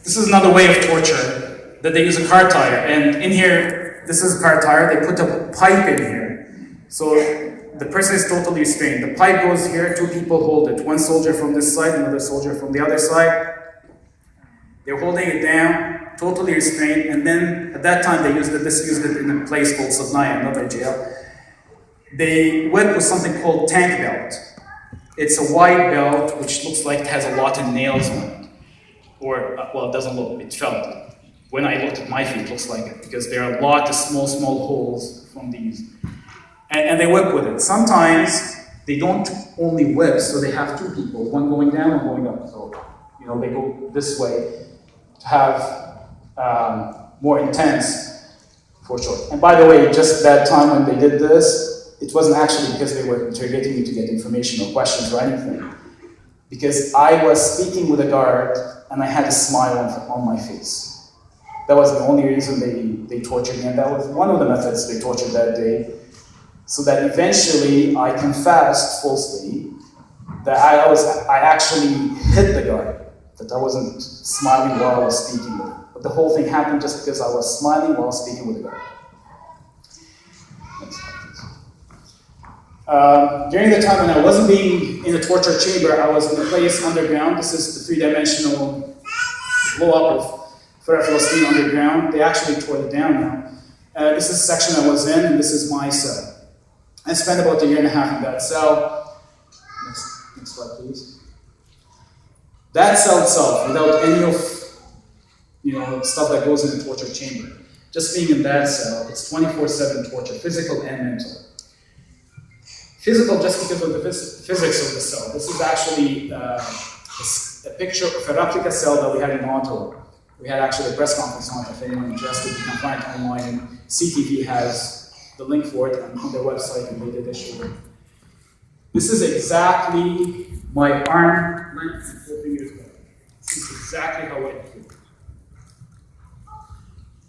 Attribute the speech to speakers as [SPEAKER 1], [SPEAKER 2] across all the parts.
[SPEAKER 1] This is another way of torture, that they use a car tire. And in here, this is a car tire, they put a pipe in here. So the person is totally restrained. The pipe goes here, two people hold it. One soldier from this side, another soldier from the other side. They're holding it down, totally restrained. And then at that time, they used it in a place called Sadnaya, another jail. They went with something called tank belt. It's a wide belt which looks like it has a lot of nails on it. Or, well, it doesn't look, it felt. When I looked at my feet, it looks like it, because there are a lot of small holes from these. And they whip with it. Sometimes they don't only whip, so they have two people, one going down and going up. So, they go this way to have more intense, for sure. And by the way, just that time when they did this, it wasn't actually because they were interrogating me to get information or questions or anything. Because I was speaking with a guard and I had a smile on my face. That was the only reason they tortured me, and that was one of the methods they tortured that day. So that eventually I confessed falsely that I actually hit the guard, that I wasn't smiling while I was speaking with him. But the whole thing happened just because I was smiling while speaking with the guard. Next slide, please. During the time when I wasn't being in a torture chamber, I was in a place underground. This is the three-dimensional blow-up of Palestine underground. They actually tore it down now. This is the section I was in, and this is my cell. I spent about 1.5 years in that cell. Next slide, please. That cell itself, without any of stuff that goes in the torture chamber, just being in that cell, it's 24/7 torture, physical and mental. Physical just because of the physics of the cell. This is actually a picture of a replica cell that we had in Montauk. We had actually a press conference on it. If anyone interested, you can find it online. CTV has the link for it on their website, and they did a show. This is exactly my arm length and 4 fingers back. This is exactly how I feel.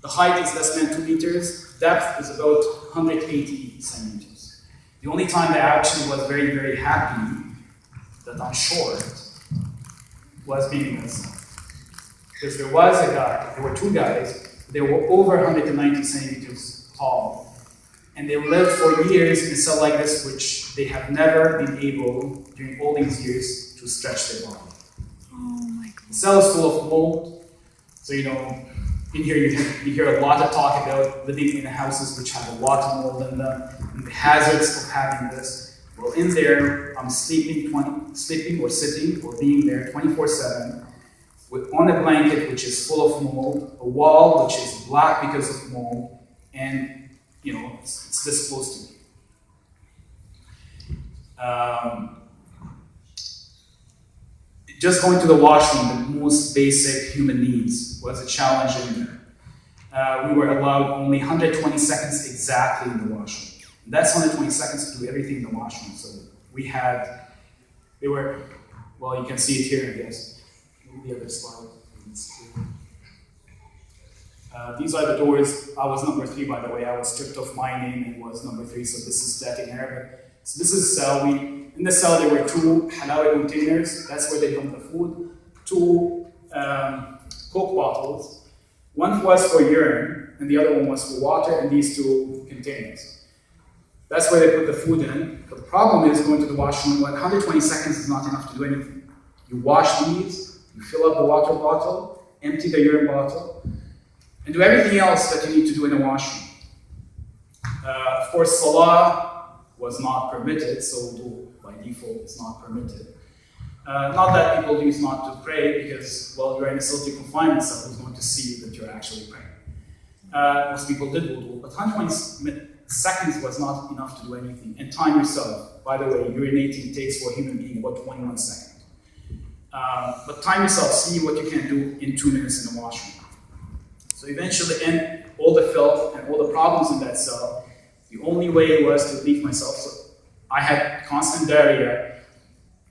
[SPEAKER 1] The height is less than 2 meters. Depth is about 180 centimeters. The only time that I actually was very, very happy that I'm short was being in this. Because there were two guys, they were over 190 centimeters tall. And they lived for years in a cell like this, which they have never been able, during all these years, to stretch their body.
[SPEAKER 2] Oh my God.
[SPEAKER 1] The cell is full of mold. So, in here you hear a lot of talk about living in houses which have a lot of mold in them, and the hazards of having this. Well, in there, I'm sleeping or sitting or being there 24/7, on a blanket which is full of mold, a wall which is black because of mold, and it's this close to me. Just going to the washroom, the most basic human needs, was a challenge in there. We were allowed only 120 seconds exactly in the washroom. And that's 120 seconds to do everything in the washroom. So you can see it here, I guess. Maybe the other slide. These are the doors. I was number 3, by the way. I was stripped of my name and was number 3, so this is that in Arabic. So this is a cell. In the cell, there were 2 halawa containers. That's where they dump the food. 2 Coke bottles. One was for urine, and the other one was for water, and these 2 containers. That's where they put the food in. But the problem is going to the washroom, 120 seconds is not enough to do anything. You wash these, you fill up the water bottle, empty the urine bottle, and do everything else that you need to do in the washroom. Of course, salah was not permitted, so by default it's not permitted. Not that people use not to pray, because, you're in a solitary confinement cell, who's going to see that you're actually praying. Most people did wudu, but 120 seconds was not enough to do anything. And time yourself. By the way, urinating takes for a human being about 21 seconds. But time yourself, see what you can do in 2 minutes in the washroom. So eventually, and all the filth and all the problems in that cell, the only way was to relieve myself. So I had constant diarrhea.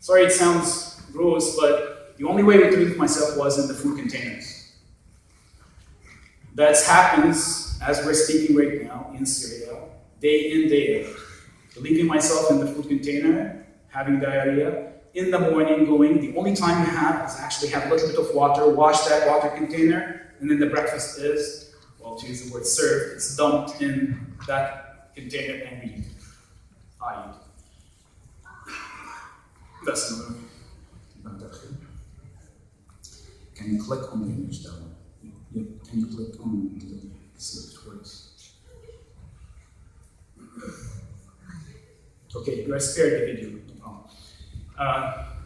[SPEAKER 1] Sorry, it sounds gross, but the only way to relieve myself was in the food containers. That happens, as we're speaking right now, in Syria, day in, day out. Relieving myself in the food container, having diarrhea, in the morning going, the only time you have is actually have a little bit of water, wash that water container, and then the breakfast is, well, to use the word served, it's dumped in that container and we eat. I eat. That's another. Can you click on the image down? Yep. Can you click on the select words? Okay, you are spared the video. No problem.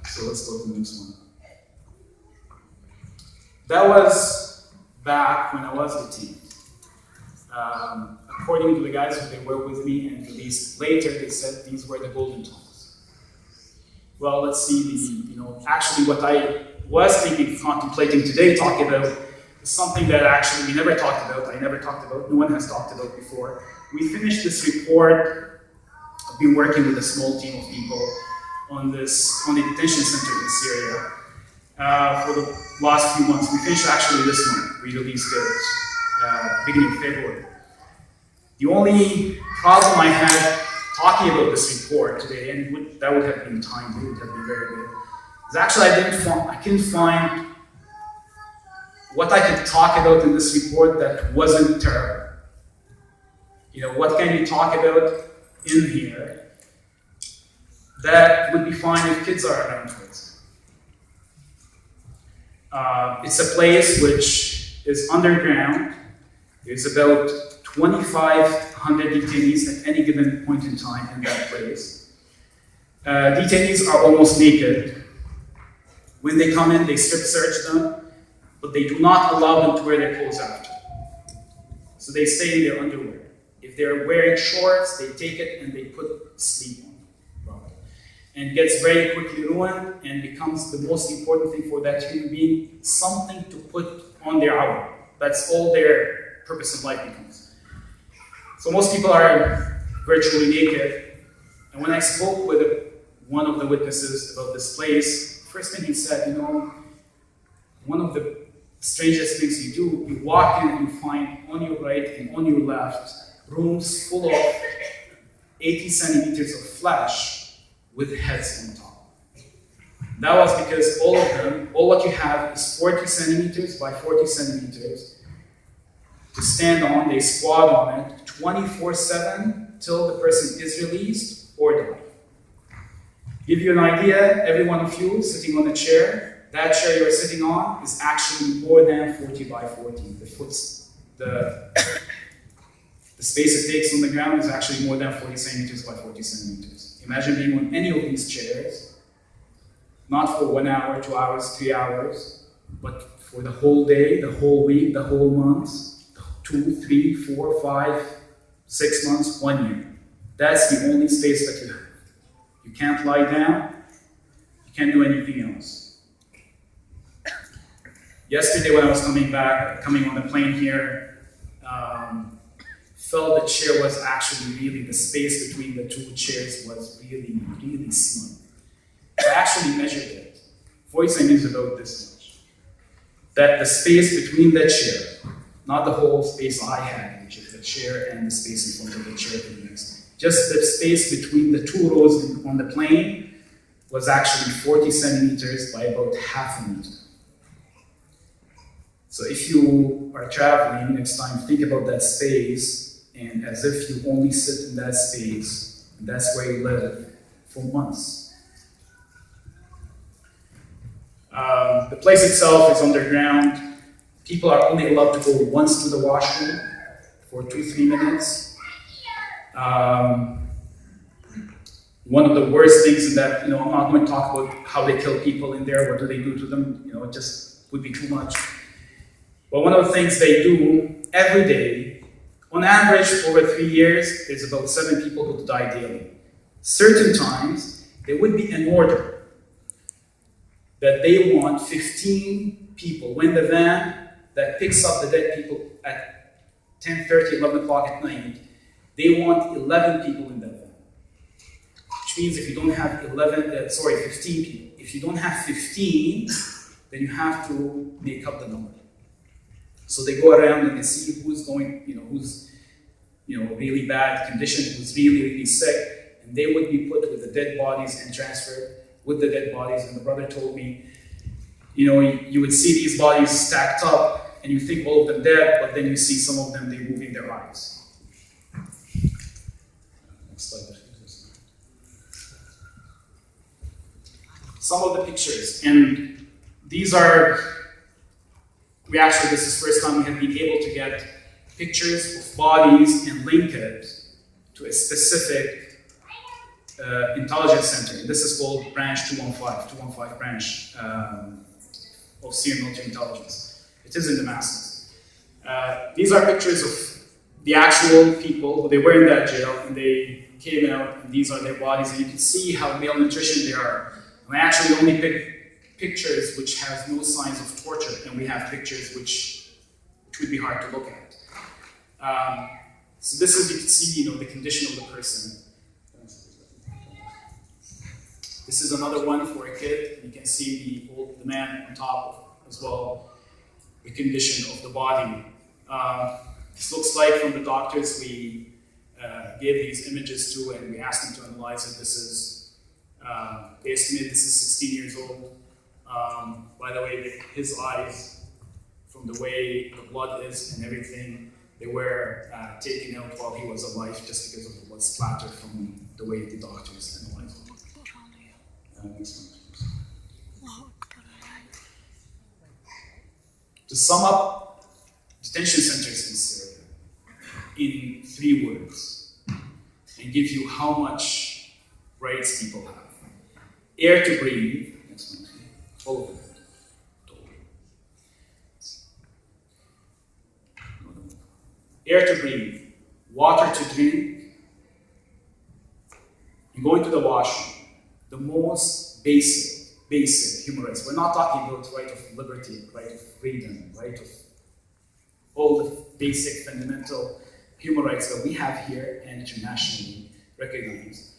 [SPEAKER 1] So let's go to the next one. That was back when I was a teen. According to the guys who they were with me and released later, they said these were the golden times. Well, let's see actually what I was thinking, contemplating today, talking about is something that actually we never talked about, I never talked about, no one has talked about before. We finished this report. I've been working with a small team of people on the detention center in Syria for the last few months. We finished actually this month. We released it beginning of February. The only problem I had talking about this report today, and that would have been timely, it would have been very good, is actually I couldn't find what I could talk about in this report that wasn't terrible. What can you talk about in here that would be fine if kids are around for it? It's a place which is underground. There's about 2,500 detainees at any given point in time in that place. Detainees are almost naked. When they come in, they strip search them, but they do not allow them to wear their clothes after. So they stay in their underwear. If they're wearing shorts, they take it and they put sleep on. And gets very quickly ruined and becomes the most important thing for that human being, something to put on their hour. That's all their purpose in life becomes. So most people are virtually naked. And when I spoke with one of the witnesses about this place, first thing he said, one of the strangest things you do, you walk in and you find on your right and on your left rooms full of 80 centimeters of flesh with heads on top. That was because all of them, all what you have is 40 centimeters by 40 centimeters to stand on. They squat on it 24/7 till the person is released or die. Give you an idea, every one of you sitting on a chair, that chair you're sitting on is actually more than 40 by 40. The space it takes on the ground is actually more than 40 centimeters by 40 centimeters. Imagine being on any of these chairs, not for 1 hour, 2 hours, 3 hours, but for the whole day, the whole week, the whole month, 2, 3, 4, 5, 6 months, 1 year. That's the only space that you have. You can't lie down, you can't do anything else. Yesterday when I was coming on the plane here, felt the chair was actually really, the space between the two chairs was really, really small. I actually measured it. 40 centimeters about this much. That the space between the chair, not the whole space I had, which is the chair and the space in front of the chair to the next. Just the space between the two rows on the plane was actually 40 centimeters by about half a meter. So if you are traveling next time, think about that space and as if you only sit in that space, and that's where you live for months. The place itself is underground. People are only allowed to go once to the washroom for 2-3 minutes. One of the worst things in that, I'm not going to talk about how they kill people in there, what do they do to them, it just would be too much. But one of the things they do every day, on average, over 3 years, there's about 7 people who die daily. Certain times, there would be an order that they want 15 people. When the van that picks up the dead people at 10:30, 11 o'clock at night, they want 11 people in that van. Which means if you don't have 15 people. If you don't have 15, then you have to make up the number. So they go around and they see who's going, who's, really bad condition, who's really, really sick, and they would be put with the dead bodies and transferred with the dead bodies. And the brother told me, you would see these bodies stacked up, and you think all of them dead, but then you see some of them, they moving their eyes. Next slide. Some of the pictures, and these are, this is the first time we have been able to get pictures of bodies and link it to a specific intelligence center. This is called Branch 215 branch of Syrian military intelligence. It is in Damascus. These are pictures of the actual people who they were in that jail, and they came out, and these are their bodies, and you can see how malnutrition they are. And I actually only picked pictures which have no signs of torture, and we have pictures which would be hard to look at. So this is, you can see, the condition of the person. This is another one for a kid. You can see the man on top as well, the condition of the body. This looks like from the doctors we gave these images to, and we asked them to analyze it. This is, they estimate this is 16 years old. By the way, his eyes, from the way the blood is and everything, they were taken out while he was alive just because of the blood splatter from the way the doctors analyzed it. To sum up detention centers in Syria in 3 words, and give you how much rights people have. Air to breathe, all of it. Air to breathe, water to drink, and going to the washroom. The most basic human rights. We're not talking about right of liberty, right of freedom, right of all the basic fundamental human rights that we have here and internationally recognized.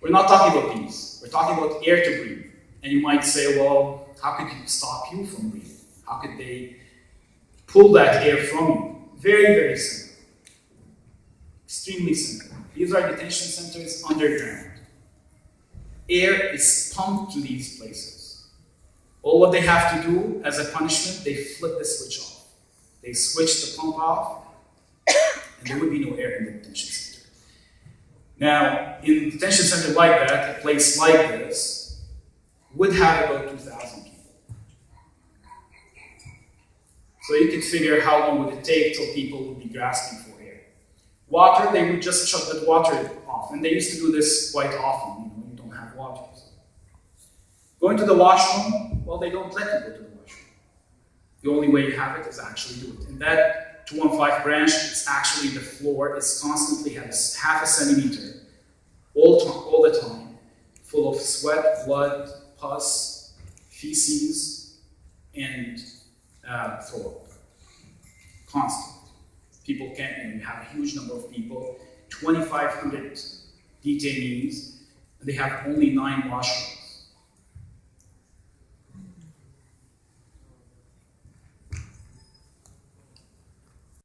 [SPEAKER 1] We're not talking about these. We're talking about air to breathe. And you might say, well, how could you stop you from breathing? How could they pull that air from you? Very, very simple. Extremely simple. These are detention centers underground. Air is pumped to these places. All what they have to do as a punishment, they flip the switch off. They switch the pump off, and there would be no air in the detention center. Now, in a detention center like that, a place like this, would have about 2,000 people. So you can figure how long would it take till people would be grasping for air. Water, they would just shut that water off, and they used to do this quite often. You don't have water. So. Going to the washroom, well, they don't let you go to the washroom. The only way you have it is actually do it. And that 215 branch, it's actually the floor is constantly has half a centimeter all the time, full of sweat, blood, pus, feces, and throw up. Constant. People can't, and we have a huge number of people, 2,500 detainees, and they have only 9 washrooms.